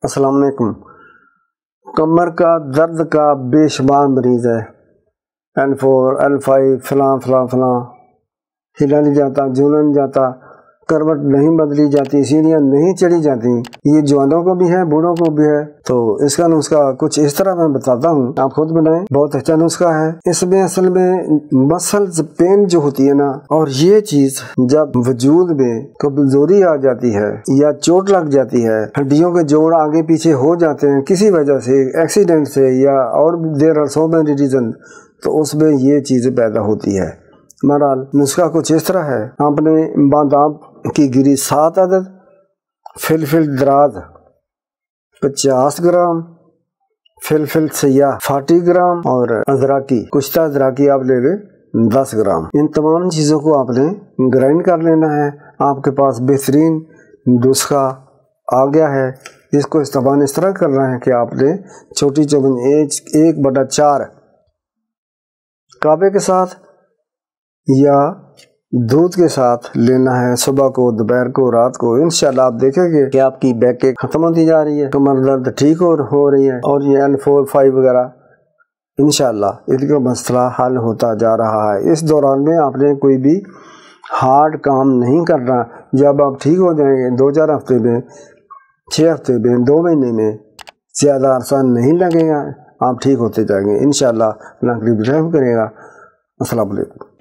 السلام علیکم۔ کمر کا درد کا بے شمار مریض ہے، L4 L5 فلاں فلاں فلاں، ہلا نہیں جاتا، جھولا نہیں جاتا، کروٹ نہیں بدلی جاتی، سیڑھیاں نہیں چڑھی جاتی۔ یہ جوانوں کو بھی ہے، بوڑھوں کو بھی ہے۔ تو اس کا نسخہ کچھ اس طرح میں بتاتا ہوں، آپ خود بنائیں، بہت اچھا نسخہ ہے۔ اس میں اصل میں مسلز پین جو ہوتی ہے نا، اور یہ چیز جب وجود میں کمزوری آ جاتی ہے یا چوٹ لگ جاتی ہے، ہڈیوں کے جوڑ آگے پیچھے ہو جاتے ہیں کسی وجہ سے، ایکسیڈنٹ سے یا اور there are so many reason, تو اس میں یہ چیزیں پیدا ہوتی ہے۔ بہرحال نسخہ کچھ اس طرح ہے، آپ نے بادام کی گری 7 عدد، فلفل دراز 50 گرام، فلفل سیاہ 40 گرام، اور ادرکی کشتہ ادرکی آپ لے لیں 10 گرام۔ ان تمام چیزوں کو آپ نے گرائنڈ کر لینا ہے۔ آپ کے پاس بہترین نسخہ آ گیا ہے۔ اس کو استعمال اس طرح کرنا ہے کہ آپ نے چھوٹی چمچ 1/4 کعبے کے ساتھ یا دودھ کے ساتھ لینا ہے، صبح کو، دوپہر کو، رات کو۔ انشاءاللہ آپ دیکھیں گے کہ آپ کی بیک ایک ختم ہوتی جا رہی ہے، کمر درد ٹھیک ہو رہی ہے، اور یہ L4 5 وغیرہ انشاءاللہ ان کا مسئلہ حل ہوتا جا رہا ہے۔ اس دوران میں آپ نے کوئی بھی ہارڈ کام نہیں کرنا۔ جب آپ ٹھیک ہو جائیں گے 2-4 ہفتے میں، 6 ہفتے میں، 2 مہینے میں، زیادہ عرصہ نہیں لگے گا، آپ ٹھیک ہوتے جائیں گے انشاءاللہ۔ اللہ قریب رحم کرے گا۔ السلام علیکم۔